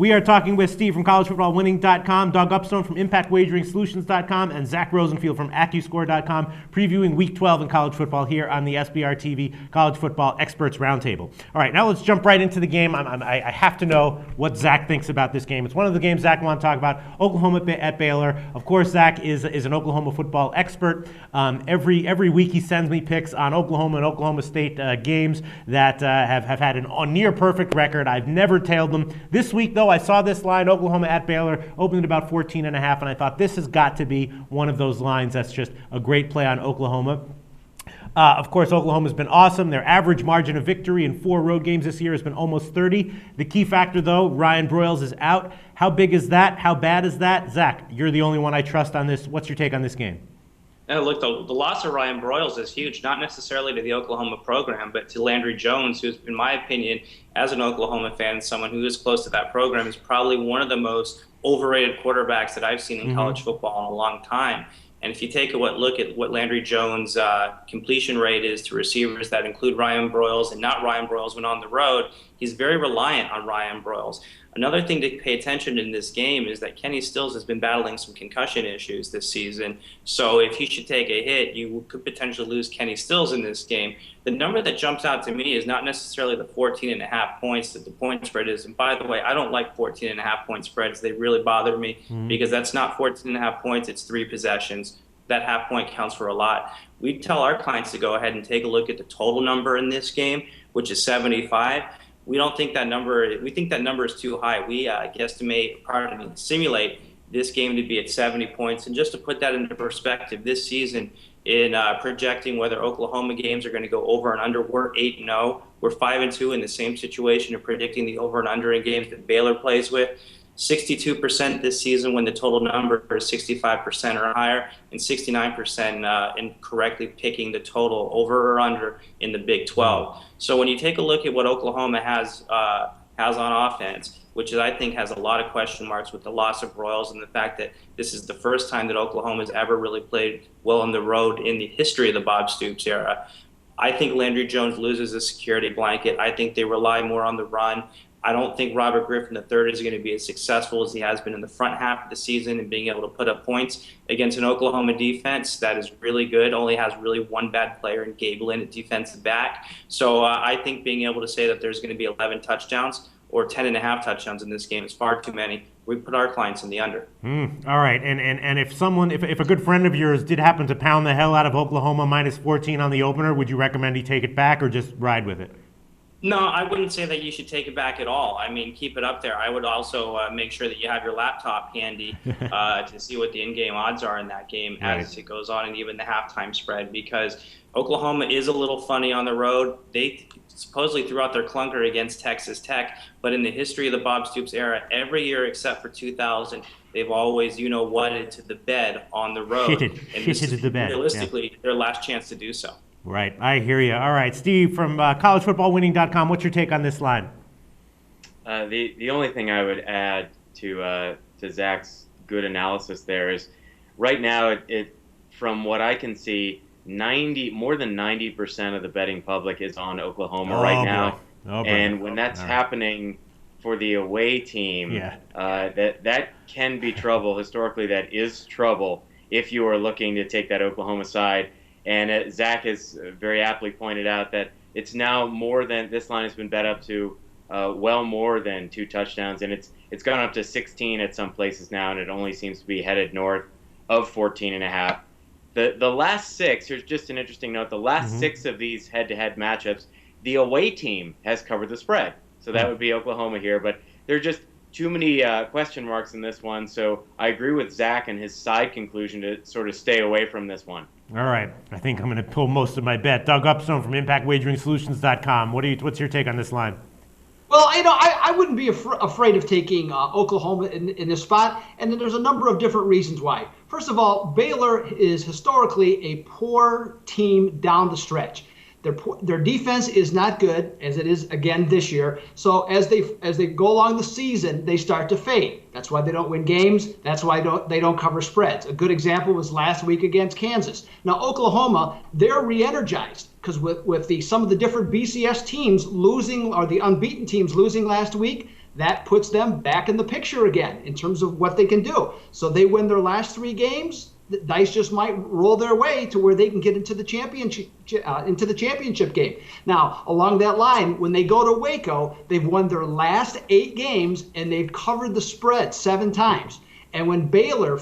We are talking with Steve from collegefootballwinning.com, Doug Upstone from impactwageриngsolutions.com, and Zach Rosenfield from accuscore.com, previewing Week 12 in college football here on the SBR TV College Football Experts Roundtable. All right, now let's jump right into the game. I have to know what Zach thinks about this game. It's one of the games Zach wants to talk about, Oklahoma at Baylor. Of course, Zach is an Oklahoma football expert. Every week he sends me picks on Oklahoma and Oklahoma State games that have had a near perfect record. I've never tailed them. This week, though, I saw this line, Oklahoma at Baylor, opened at about 14.5, and I thought this has got to be one of those lines that's just a great play on Oklahoma. Of course, Oklahoma's been awesome. Their average margin of victory in 4 road games this year has been almost 30. The key factor, though, Ryan Broyles is out. How big is that? How bad is that? Zach, you're the only one I trust on this. What's your take on this game? Look, the loss of Ryan Broyles is huge, not necessarily to the Oklahoma program, but to Landry Jones, who's, in my opinion, as an Oklahoma fan, someone who is close to that program, is probably one of the most overrated quarterbacks that I've seen in college football in a long time. And if you take a look at what Landry Jones' completion rate is to receivers that include Ryan Broyles and not Ryan Broyles when on the road, he's very reliant on Ryan Broyles. Another thing to pay attention in this game is that Kenny Stills has been battling some concussion issues this season. So if he should take a hit, you could potentially lose Kenny Stills in this game. The number that jumps out to me is not necessarily the 14.5 points that the point spread is. And by the way, I don't like 14.5 point spreads. They really bother me because that's not 14.5 points. It's 3 possessions. That half point counts for a lot. We tell our clients to go ahead and take a look at the total number in this game, which is 75. We don't think that number. We think that number is too high. We simulate this game to be at 70 points. And just to put that into perspective, this season in projecting whether Oklahoma games are going to go over and under, we're 8-0. We're 5-2 in the same situation of predicting the over and under in games that Baylor plays with. 62% this season when the total number is 65% or higher, and 69% in correctly picking the total over or under in the Big 12. So when you take a look at what Oklahoma has on offense, which I think has a lot of question marks with the loss of Broyles and the fact that this is the first time that Oklahoma has ever really played well on the road in the history of the Bob Stoops era, I think Landry Jones loses a security blanket. I think they rely more on the run. I don't think Robert Griffin III is going to be as successful as he has been in the front half of the season and being able to put up points against an Oklahoma defense that is really good, only has really one bad player in Gabe Lynn at defensive back. So I think being able to say that there's going to be 11 touchdowns or 10.5 touchdowns in this game is far too many. We put our clients in the under. All right, and if a good friend of yours did happen to pound the hell out of Oklahoma minus 14 on the opener, would you recommend he take it back or just ride with it? No, I wouldn't say that you should take it back at all. I mean, keep it up there. I would also make sure that you have your laptop handy to see what the in-game odds are in that game as it goes on, and even the halftime spread, because Oklahoma is a little funny on the road. They supposedly threw out their clunker against Texas Tech, but in the history of the Bob Stoops era, every year except for 2000, they've always, whatted to the bed on the road. And this is realistically their last chance to do so. Right, I hear you. All right, Steve from collegefootballwinning.com, what's your take on this line? The only thing I would add to Zach's good analysis there is right now, it from what I can see, more than 90% of the betting public is on Oklahoma right now. And when that's happening for the away team, that can be trouble. Historically, that is trouble if you are looking to take that Oklahoma side. And Zach has very aptly pointed out that it's now this line has been bet up to well more than 2 touchdowns, and it's gone up to 16 at some places now, and it only seems to be headed north of 14.5. The last 6, here's just an interesting note, the last 6 of these head-to-head matchups, the away team has covered the spread. So that would be Oklahoma here, but there are just too many question marks in this one, so I agree with Zach and his side conclusion to sort of stay away from this one. All right. I think I'm going to pull most of my bet. Doug Upstone from impactwageриngsolutions.com. What's your take on this line? Well, I wouldn't be afraid of taking Oklahoma in this spot, and then there's a number of different reasons why. First of all, Baylor is historically a poor team down the stretch. Their defense is not good, as it is again this year. So as they go along the season, they start to fade. That's why they don't win games. That's why they don't cover spreads. A good example was last week against Kansas. Now Oklahoma, they're re-energized because with some of the different BCS teams losing, or the unbeaten teams losing last week, that puts them back in the picture again in terms of what they can do. So they win their last 3 games, the dice just might roll their way to where they can get into the championship game. Now, along that line, when they go to Waco, they've won their last 8 games and they've covered the spread 7 times. And when Baylor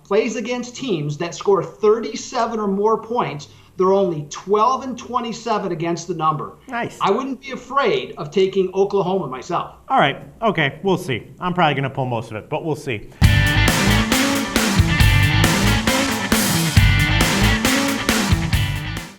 plays against teams that score 37 or more points, they're only 12-27 against the number. Nice. I wouldn't be afraid of taking Oklahoma myself. All right. Okay. We'll see. I'm probably going to pull most of it, but we'll see.